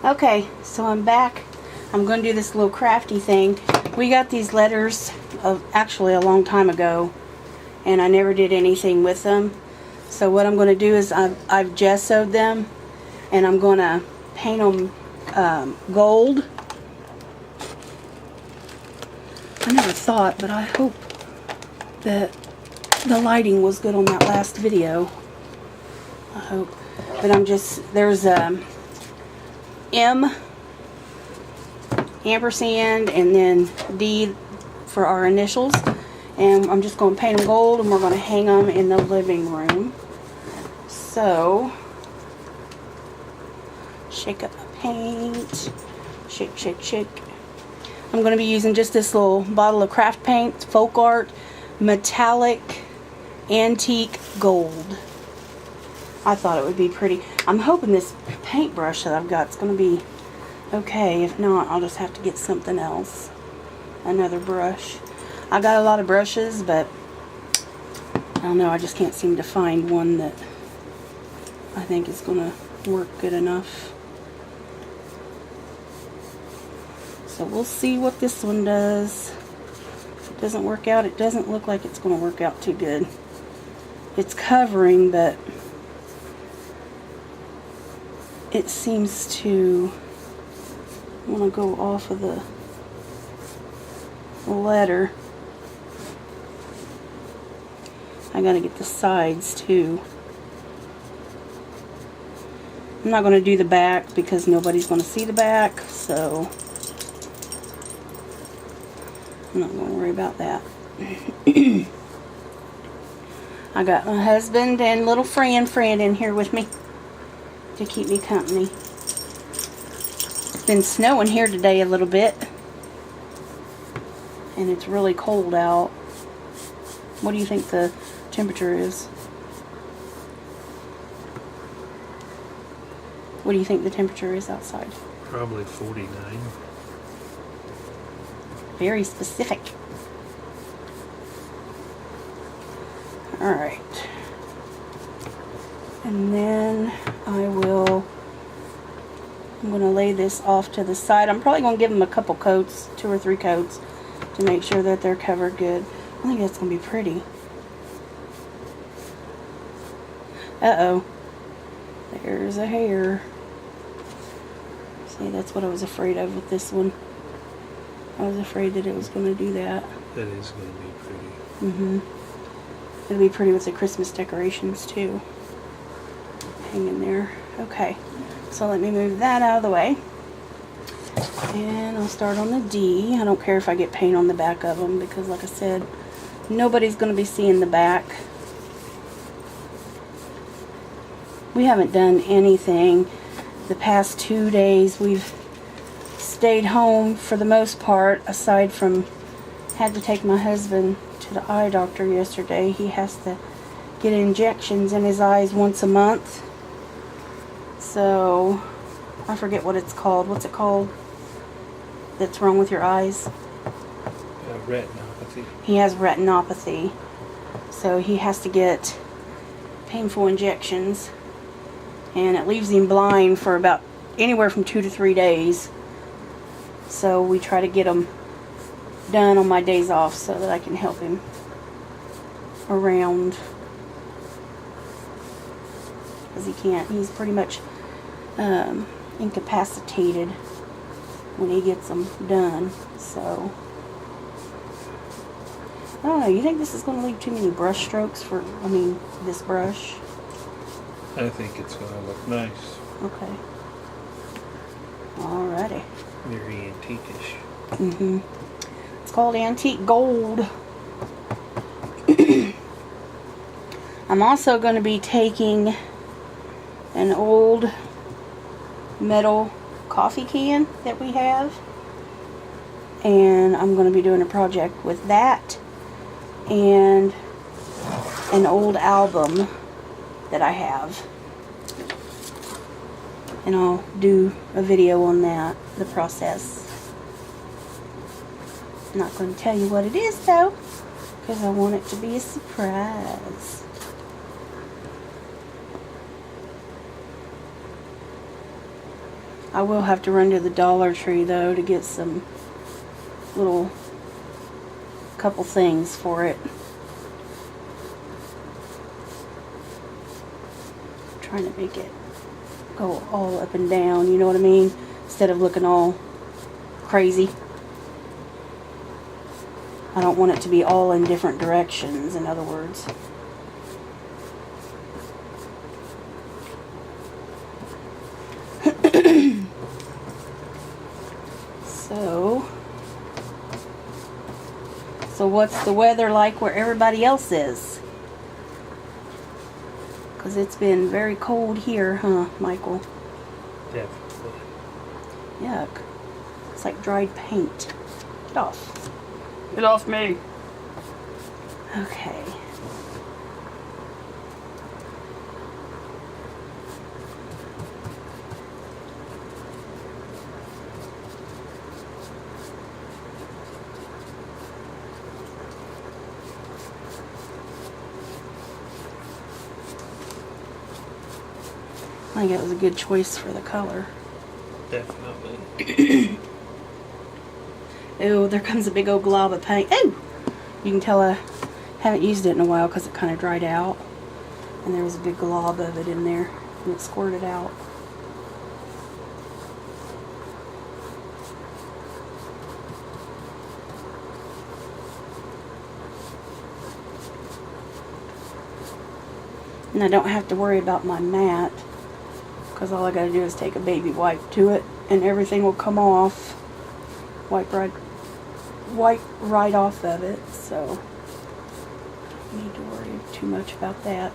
Okay, so I'm back. I'm going to do this little crafty thing. We got these letters actually a long time ago, and I never did anything with them. So what I'm going to do is I've gessoed them, and I'm going to paint them gold. I never thought, but I hope that the lighting was good on that last video. I hope. But there's M, ampersand, and then D for our initials. And I'm just going to paint them gold, and we're going to hang them in the living room. So, shake up my paint. Shake, shake, shake. I'm going to be using just this little bottle of craft paint, Folk Art, metallic, antique gold. I thought it would be pretty. I'm hoping this paintbrush that I've got is going to be okay. If not, I'll just have to get something else. Another brush. I got a lot of brushes, but I don't know. I just can't seem to find one that I think is going to work good enough. So we'll see what this one does. If it doesn't work out, it doesn't look like it's going to work out too good. It's covering, but it seems to want to go off of the letter. I gotta get the sides too. I'm not going to do the back because nobody's going to see the back, so I'm not going to worry about that. I got my husband and little friend in here with me to keep me company. It's been snowing here today a little bit, and it's really cold out. What do you think the temperature is? What do you think the temperature is outside? Probably 49. Very specific. Alright. And then I'm going to lay this off to the side. I'm probably going to give them a couple coats, 2 or 3 coats, to make sure that they're covered good. I think that's going to be pretty. Uh-oh. There's a hair. See, that's what I was afraid of with this one. I was afraid that it was going to do that. That is going to be pretty. Mm-hmm. It'll be pretty with the Christmas decorations too. Hanging there. Okay. So let me move that out of the way. And I'll start on the D. I don't care if I get paint on the back of them because, like I said, nobody's going to be seeing the back. We haven't done anything the past 2 days. We've stayed home for the most part, aside from had to take my husband to the eye doctor yesterday. He has to get injections in his eyes once a month. So, I forget what it's called. What's it called? That's wrong with your eyes? Retinopathy. He has retinopathy. So he has to get painful injections. And it leaves him blind for about anywhere from 2 to 3 days. So we try to get them done on my days off so that I can help him around. Because he can't. He's pretty much incapacitated when he gets them done. So, I don't know. You think this is going to leave too many brush strokes for, this brush? I think it's going to look nice. Okay. Alrighty. Very antique-ish. Mm-hmm. It's called Antique Gold. I'm also going to be taking an old metal coffee can that we have, and I'm going to be doing a project with that and an old album that I have, and I'll do a video on that, the process. I'm not going to tell you what it is though, because I want it to be a surprise. I will have to run to the Dollar Tree though to get some little couple things for it. I'm trying to make it go all up and down, you know what I mean? Instead of looking all crazy. I don't want it to be all in different directions, in other words. So what's the weather like where everybody else is? Because it's been very cold here, huh, Michael? Definitely. Yuck. It's like dried paint. Get off. Get off me. Okay. I think it was a good choice for the color. Definitely. Ew, there comes a big old glob of paint. Ooh! You can tell I haven't used it in a while because it kind of dried out. And there was a big glob of it in there. And it squirted out. And I don't have to worry about my mat, because all I gotta do is take a baby wipe to it and everything will come off. Wipe right off of it, so I don't need to worry too much about that.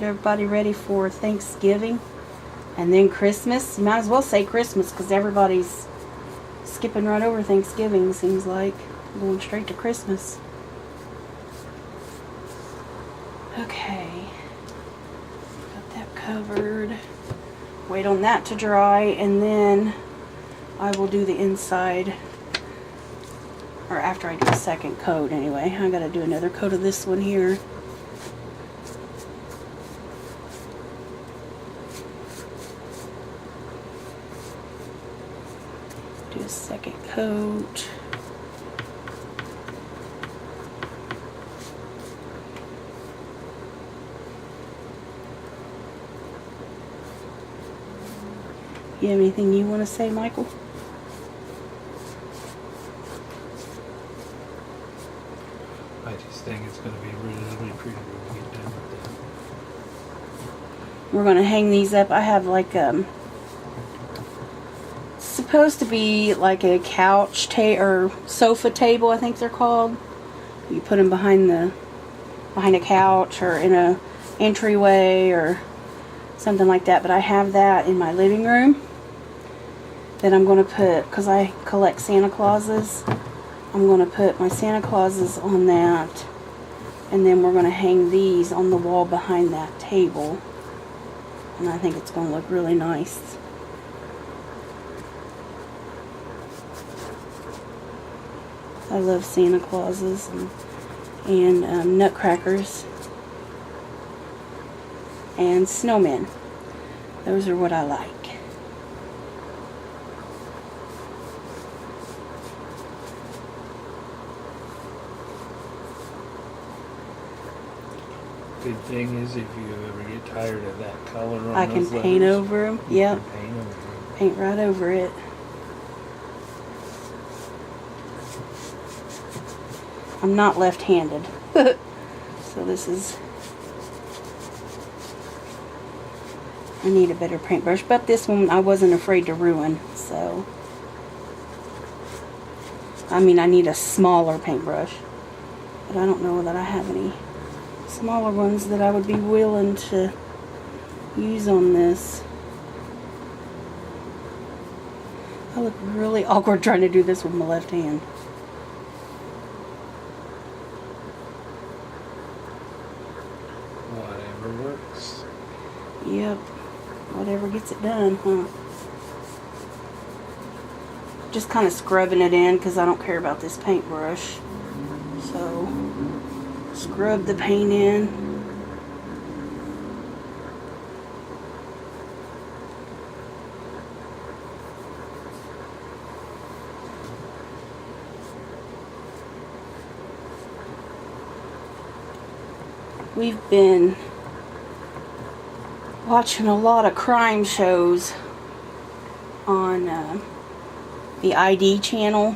Everybody ready for Thanksgiving? And then Christmas. You might as well say Christmas because everybody's skipping right over Thanksgiving, seems like. Going straight to Christmas. Okay. Got that covered. Wait on that to dry and then I will do the inside. Or after I do the second coat anyway. I gotta do another coat of this one here. Do a second coat. You have anything you want to say, Michael? I just think it's going to be really pretty when we get done with that. We're going to hang these up. I have like supposed to be like a couch or sofa table, I think they're called. You put them behind a couch or in a entryway or something like that. But I have that in my living room that I'm going to put, because I collect Santa Clauses, I'm going to put my Santa Clauses on that, and then we're going to hang these on the wall behind that table, and I think it's going to look really nice. I love Santa Clauses and nutcrackers and snowmen. Those are what I like. Good thing is if you ever get tired of that color on I can those paint letters, over them. you Yep. can paint over them. Paint right over it. I'm not left-handed. So this is... I need a better paintbrush, but this one I wasn't afraid to ruin, so... I mean, I need a smaller paintbrush, but I don't know that I have any smaller ones that I would be willing to use on this. I look really awkward trying to do this with my left hand. Whatever works. Yep. Whatever gets it done, huh? just kind of scrubbing it in because I don't care about this paintbrush. So, scrub the paint in. We've been watching a lot of crime shows on the ID channel.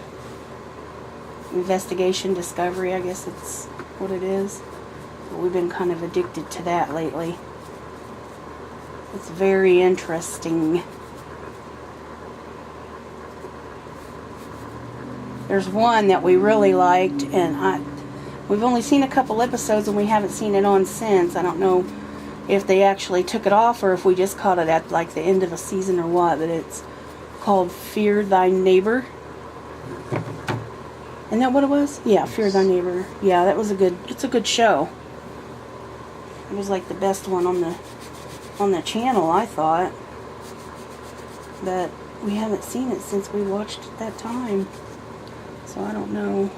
Investigation Discovery, I guess it's what it is. But we've been kind of addicted to that lately. It's very interesting. There's one that we really liked, and we've only seen a couple episodes and we haven't seen it on since. I don't know if they actually took it off or if we just caught it at like the end of a season or what, but it's called Fear Thy Neighbor. Isn't that what it was? Yeah, Fear Thy Neighbor. Yeah, it's a good show. It was like the best one on the channel, I thought. But we haven't seen it since we watched it that time. So I don't know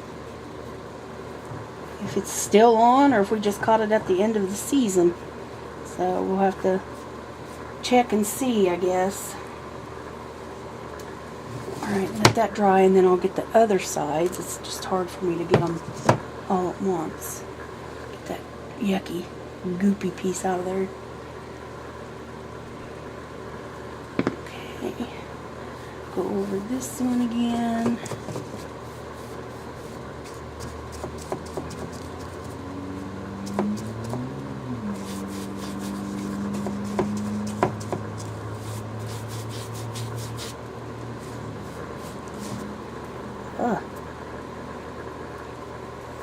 if it's still on or if we just caught it at the end of the season. So we'll have to check and see, I guess. Alright, let that dry and then I'll get the other sides. It's just hard for me to get them all at once. Get that yucky, goopy piece out of there. Okay. Go over this one again.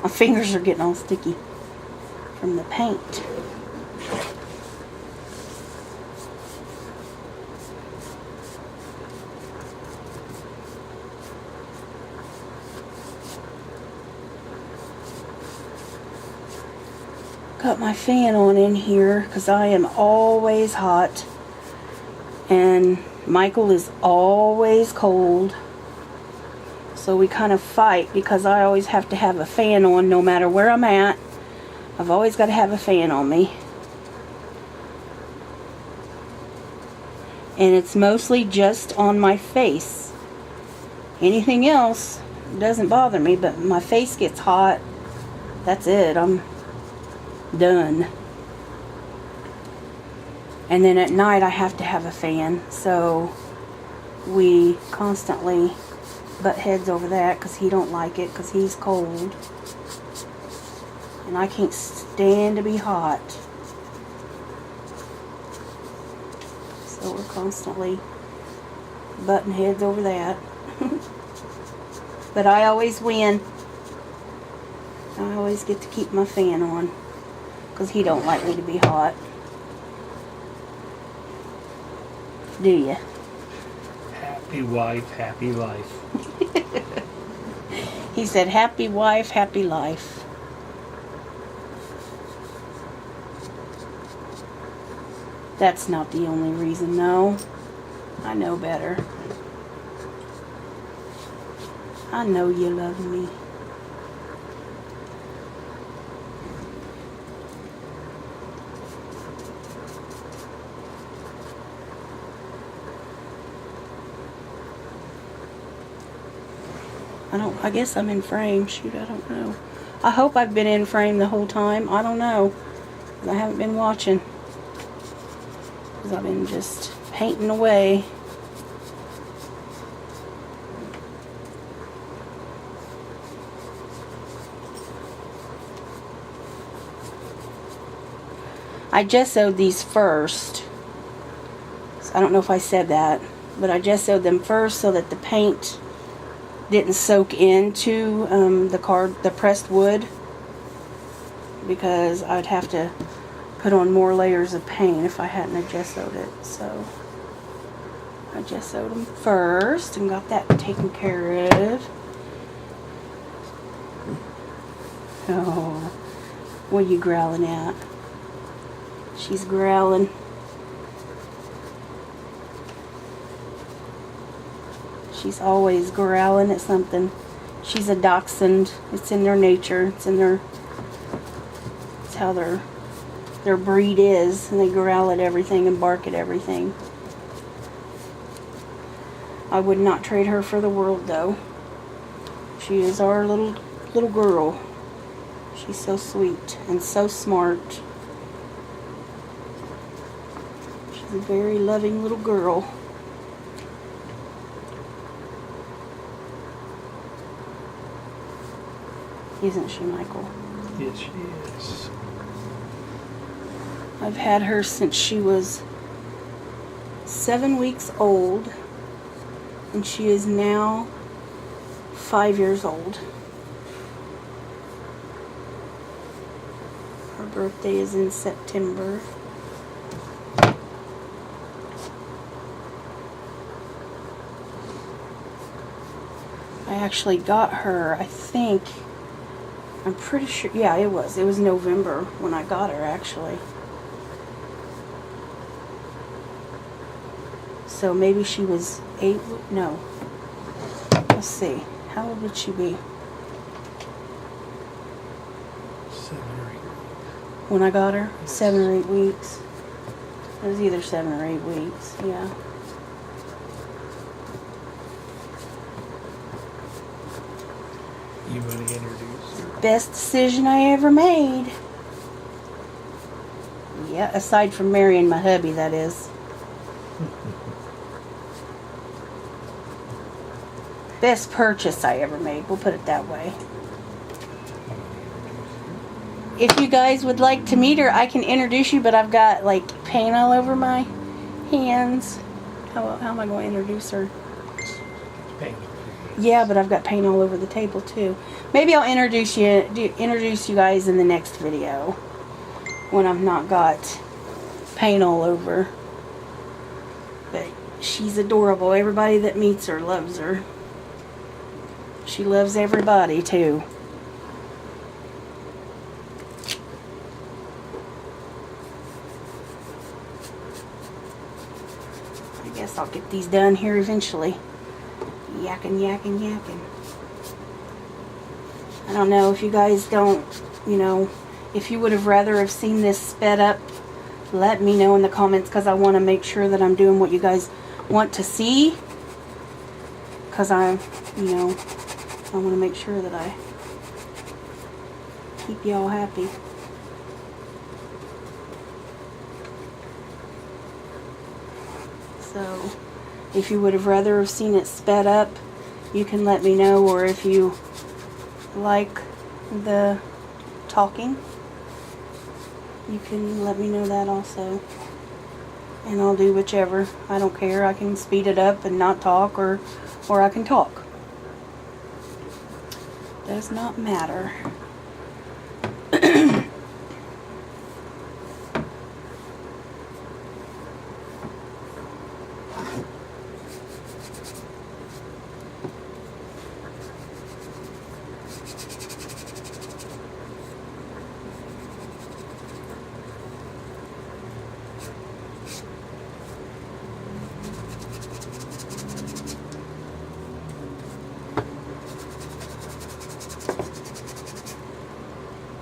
My fingers are getting all sticky from the paint. Got my fan on in here because I am always hot and Michael is always cold. So we kind of fight because I always have to have a fan on no matter where I'm at. I've always got to have a fan on me. And it's mostly just on my face. Anything else doesn't bother me, but my face gets hot. That's it. I'm done. And then at night I have to have a fan. So we constantly butt heads over that because he don't like it because he's cold and I can't stand to be hot, so we're constantly butting heads over that. But I always win. I always get to keep my fan on because he don't like me to be hot. Do you? Happy wife, happy life. He said, happy wife, happy life. That's not the only reason, no. I know better. I know you love me. I guess I'm in frame. Shoot, I don't know. I hope I've been in frame the whole time. I don't know. I haven't been watching. Because I've been just painting away. I gessoed these first. So I don't know if I said that. But I gessoed them first so that the paint didn't soak into the pressed wood, because I'd have to put on more layers of paint if I hadn't gessoed it. So I gessoed them first and got that taken care of. Oh, what are you growling at? She's She's always growling at something. She's a dachshund. It's in their nature. It's how their breed is, and they growl at everything and bark at everything. I would not trade her for the world, though. She is our little girl. She's so sweet and so smart. She's a very loving little girl. Isn't she, Michael? Yes, she is. I've had her since she was 7 weeks old, and she is now 5 years old. Her birthday is in September. I actually got her, I'm pretty sure, yeah, it was November when I got her, actually. So maybe she was 8, no. Let's see, how old would she be? 7 or 8. When I got her? 7 or 8 weeks. It was either 7 or 8 weeks, yeah. You want to introduce her? Best decision I ever made. Yeah, aside from marrying my hubby, that is. Best purchase I ever made, we'll put it that way. If you guys would like to meet her, I can introduce you, but I've got like paint all over my hands. How am I going to introduce her? Paint. Yeah, but I've got paint all over the table too. Maybe I'll introduce you guys in the next video when I've not got paint all over. But she's adorable. Everybody that meets her loves her. She loves everybody too. I guess I'll get these done here eventually. Yakking, yakking, yakking. I don't know if you guys don't, if you would have rather have seen this sped up, let me know in the comments, because I want to make sure that I'm doing what you guys want to see. Because I want to make sure that I keep y'all happy. So, if you would have rather have seen it sped up, you can let me know, or if you like the talking, you can let me know that also. And I'll do whichever. I don't care. I can speed it up and not talk, or I can talk. Does not matter.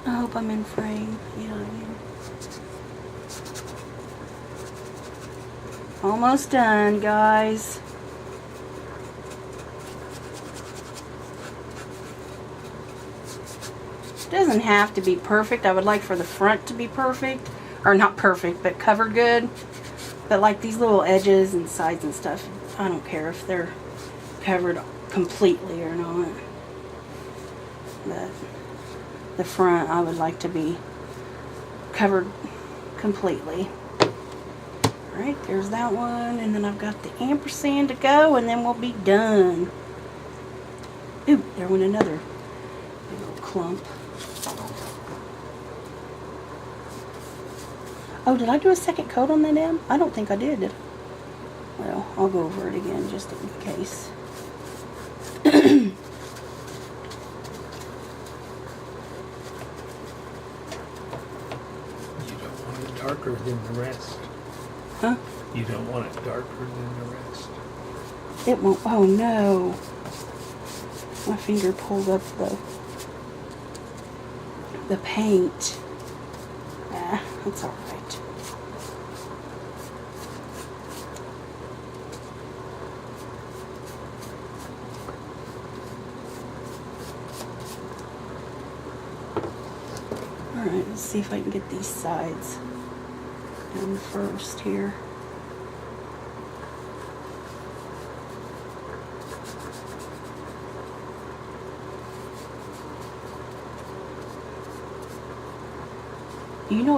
I hope I'm in frame. Yeah, I am. Almost done, guys. Doesn't have to be perfect. I would like for the front to be perfect. Or not perfect, but covered good. But like these little edges and sides and stuff, I don't care if they're covered completely or not. But the front I would like to be covered completely. Alright, there's that one, and then I've got the ampersand to go, and then we'll be done. Ooh, there went another big old clump. Oh, did I do a second coat on that M? I don't think I did I? Well, I'll go over it again just in case. Darker than the rest. Huh? You don't want it darker than the rest. It won't. Oh no. My finger pulled up the paint. Ah, that's alright. Alright, let's see if I can get these sides done first here.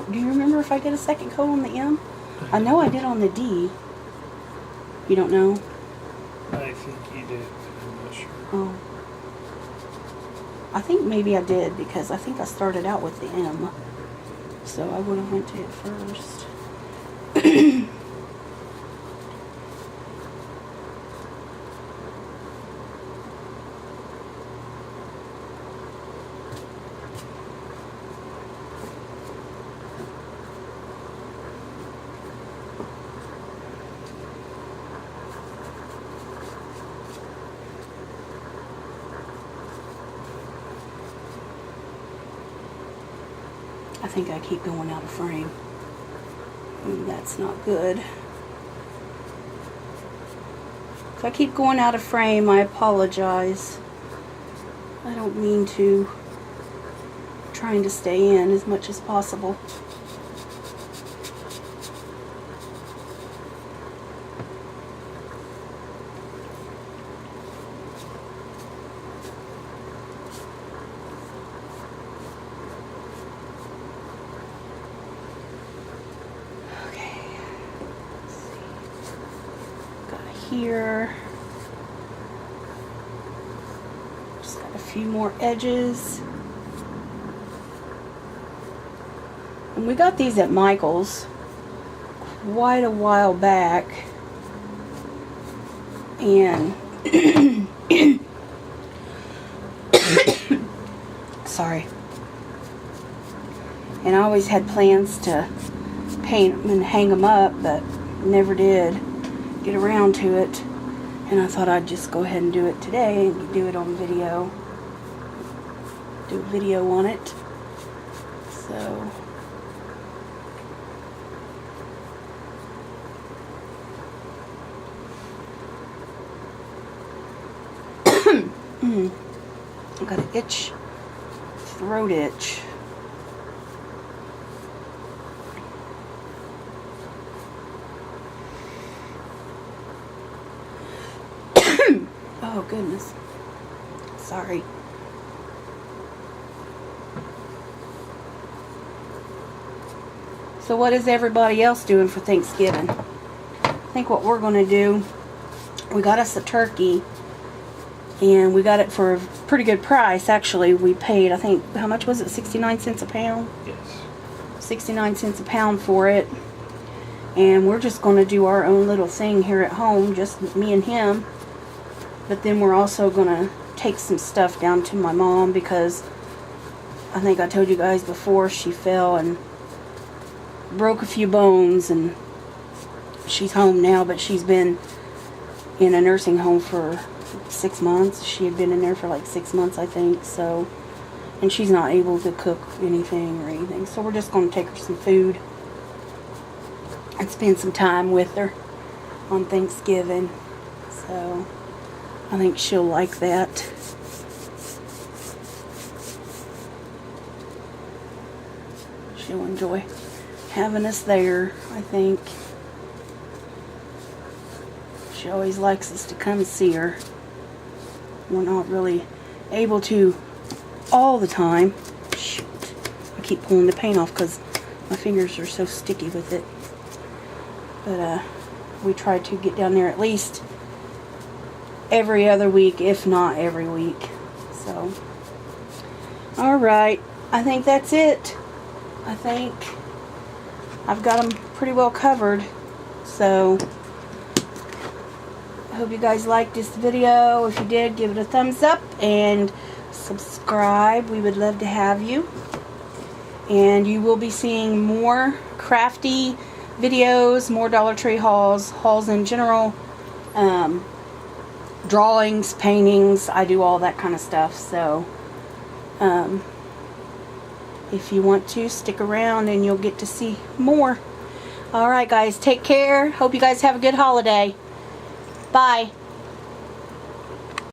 Do you remember if I did a second coat on the M? I know I did on the D. You don't know? I think you did, but I'm not sure. Oh. I think maybe I did because I think I started out with the M. So I would have went to it first. I think I keep going out of frame. And that's not good. If I keep going out of frame, I apologize. I don't mean to. I'm trying to stay in as much as possible. Here, just got a few more edges, and we got these at Michael's quite a while back, and sorry, and I always had plans to paint them and hang them up, but never did get around to it, and I thought I'd just go ahead and do it today and do it on video. Do a video on it. So I've got an itch, throat itch. Oh goodness. Sorry. So what is everybody else doing for Thanksgiving? I think what we're going to do, we got us a turkey, and we got it for a pretty good price. Actually, we paid, I think, how much was it? 69 cents a pound? Yes. 69 cents a pound for it. And we're just going to do our own little thing here at home, just me and him. But then we're also going to take some stuff down to my mom, because I think I told you guys before, she fell and broke a few bones, and she's home now, but she's been in a nursing home for 6 months. She had been in there for like 6 months, I think, so, and she's not able to cook anything or anything, so we're just going to take her some food and spend some time with her on Thanksgiving. So I think she'll like that. She'll enjoy having us there, I think. She always likes us to come see her. We're not really able to all the time. Shoot. I keep pulling the paint off because my fingers are so sticky with it. But we try to get down there at least every other week, if not every week. So, alright, I think that's it. I think I've got them pretty well covered. So, I hope you guys liked this video. If you did, give it a thumbs up and subscribe. We would love to have you. And you will be seeing more Crafty videos, more Dollar Tree hauls in general. drawings, paintings. I do all that kind of stuff. So if you want to, stick around and you'll get to see more. Alright guys, take care. Hope you guys have a good holiday. Bye.